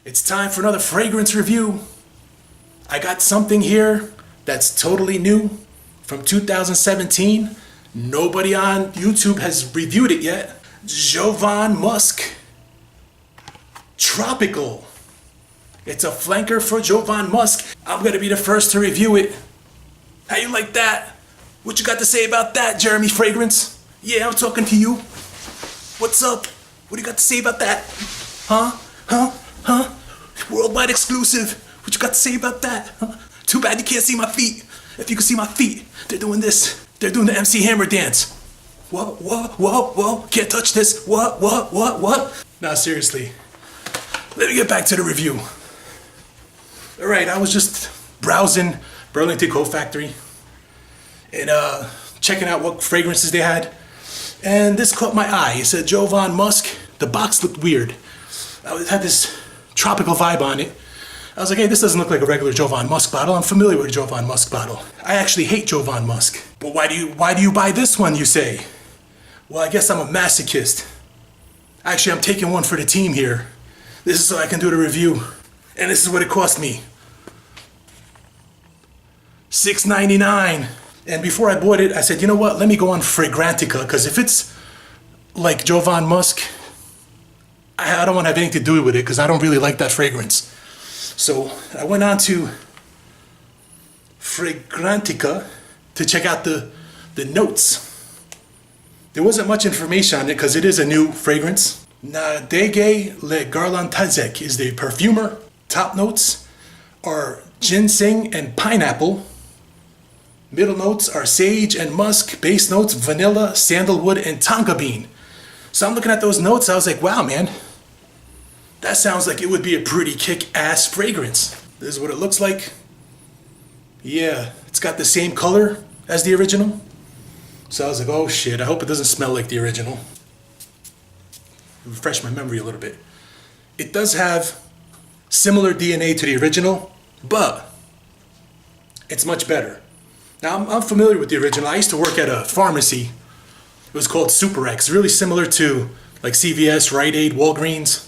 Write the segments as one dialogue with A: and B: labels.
A: It's time for another fragrance review. I got something here that's totally new from 2017. Nobody on YouTube has reviewed it yet. Jovan Musk Tropical. It's a flanker for Jovan Musk. I'm gonna be the first to review it. How you like that? What you got to say about that, Jeremy Fragrance? Yeah, I'm talking to you. What's up? What do you got to say about that? Huh? Worldwide exclusive. What you got to say about that? Huh? Too bad you can't see my feet. If you can see my feet, they're doing this. They're doing the MC Hammer dance. Whoa. Can't touch this. What? Nah, seriously. Let me get back to the review. Alright, I was just browsing Burlington Coat Factory and checking out what fragrances they had. And this caught my eye. It said Jovan Musk. The box looked weird. It had this tropical vibe on it. I was like, hey, this doesn't look like a regular Jovan Musk bottle. I'm familiar with a Jovan Musk bottle. I actually hate Jovan Musk. But why do you buy this one, you say? Well, I guess I'm a masochist. Actually, I'm taking one for the team here. This is so I can do the review. And this is what it cost me. $6.99. And before I bought it, I said, you know what? Let me go on Fragrantica, because if it's like Jovan Musk, I don't want to have anything to do with it, because I don't really like that fragrance. So I went on to Fragrantica to check out the notes. There wasn't much information on it, because it is a new fragrance. Nadege Le Garlantazek is the perfumer. Top notes are ginseng and pineapple. Middle notes are sage and musk. Base notes, vanilla, sandalwood, and tonka bean. So I'm looking at those notes, I was like, wow, man. That sounds like it would be a pretty kick-ass fragrance. This is what it looks like. Yeah, it's got the same color as the original. So I was like, oh shit, I hope it doesn't smell like the original. Refresh my memory a little bit. It does have similar DNA to the original, but it's much better. Now, I'm familiar with the original. I used to work at a pharmacy. It was called Super X, really similar to like CVS, Rite Aid, Walgreens.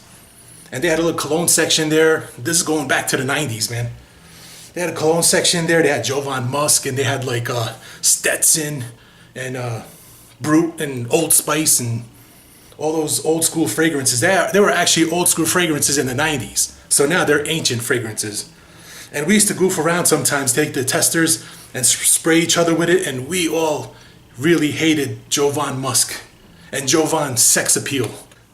A: And they had a little cologne section there. This is going back to the 90s, man. They had a cologne section there. They had Jovan Musk, and they had like Stetson and Brute and Old Spice and all those old school fragrances. They were actually old school fragrances in the 90s. So now they're ancient fragrances. And we used to goof around sometimes, take the testers and spray each other with it, and we all really hated Jovan Musk and Jovan Sex Appeal.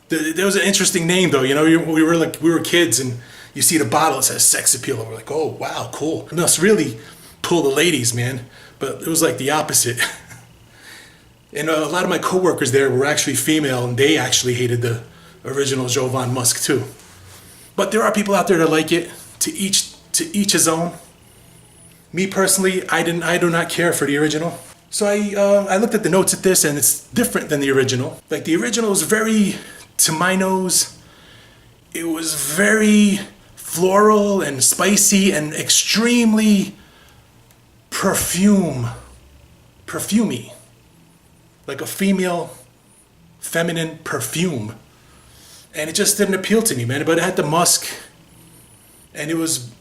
A: There was an interesting name though, you know, we were kids and you see the bottle, it says Sex Appeal, and we're like, oh wow, cool. It must really pull the ladies, man. But it was like the opposite. And a lot of my coworkers there were actually female, and they actually hated the original Jovan Musk too. But there are people out there that like it. To each his own. Me personally, I do not care for the original. So I looked at the notes at this, and it's different than the original. Like the original was very, to my nose, it was very floral and spicy and extremely perfumey. Like a female, feminine perfume. And it just didn't appeal to me, man. But it had the musk, and it was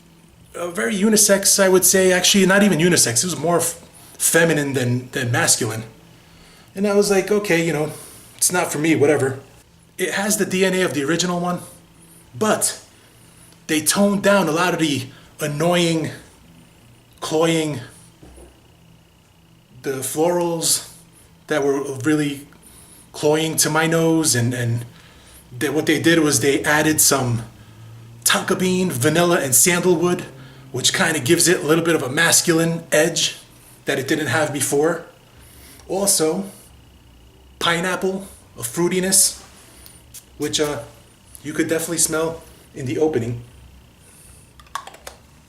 A: very unisex, I would say. Actually, not even unisex. It was more feminine than masculine. And I was like, okay, you know, it's not for me, whatever. It has the DNA of the original one, but they toned down a lot of the annoying, cloying, the florals that were really cloying to my nose, and what they did was they added some tonka bean, vanilla, and sandalwood, which kind of gives it a little bit of a masculine edge that it didn't have before. Also, pineapple, a fruitiness, which you could definitely smell in the opening.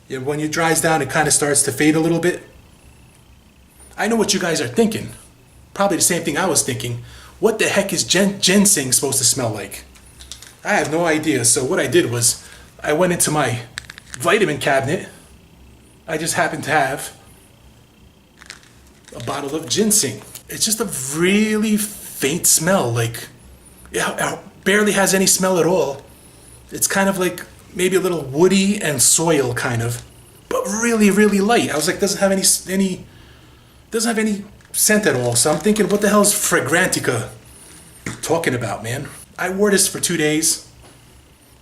A: Yeah, when it dries down, it kind of starts to fade a little bit. I know what you guys are thinking. Probably the same thing I was thinking. What the heck is ginseng supposed to smell like? I have no idea. So what I did was I went into my vitamin cabinet. I just happened to have a bottle of ginseng. It's just a really faint smell. Like, it barely has any smell at all. It's kind of like maybe a little woody and soil kind of, but really, really light. I was like, doesn't have any scent at all. So I'm thinking, what the hell is Fragrantica talking about, man? I wore this for 2 days,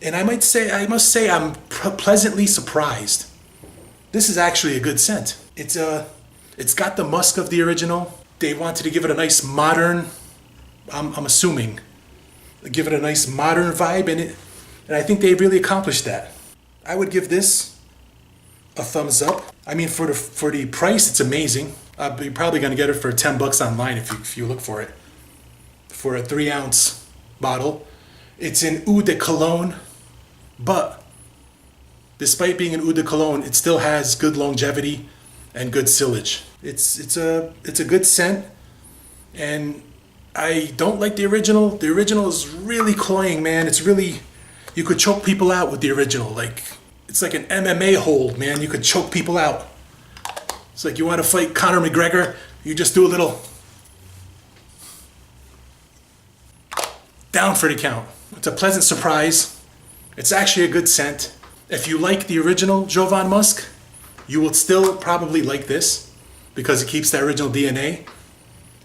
A: and I must say I'm pleasantly surprised. This is actually a good scent. It's got the musk of the original. They wanted to give it a nice modern, I'm assuming, give it a nice modern vibe in it, and I think they really accomplished that. I would give this a thumbs up. I mean, for the price, it's amazing. You're probably gonna get it for $10 online if you look for it. For a 3-ounce bottle. It's in Eau de Cologne, but despite being an Eau de Cologne, it still has good longevity and good sillage. It's a good scent, and I don't like the original. The original is really cloying, man. It's really, you could choke people out with the original. Like, it's like an MMA hold, man. You could choke people out. It's like you want to fight Conor McGregor, you just do a little down for the count. It's a pleasant surprise. It's actually a good scent. If you like the original Jovan Musk, you will still probably like this because it keeps that original DNA.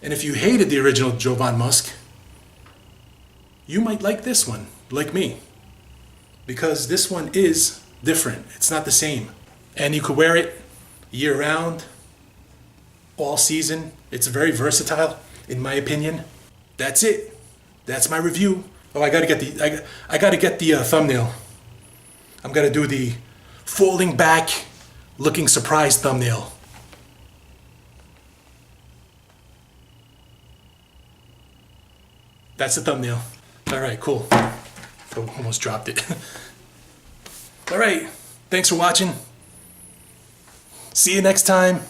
A: And if you hated the original Jovan Musk, you might like this one, like me, because this one is different. It's not the same. And you could wear it year round, all season. It's very versatile, in my opinion. That's it. That's my review. Oh, I gotta get the thumbnail. I'm gonna do the folding back, looking surprised thumbnail. That's the thumbnail. All right, cool. Oh, almost dropped it. All right, thanks for watching. See you next time.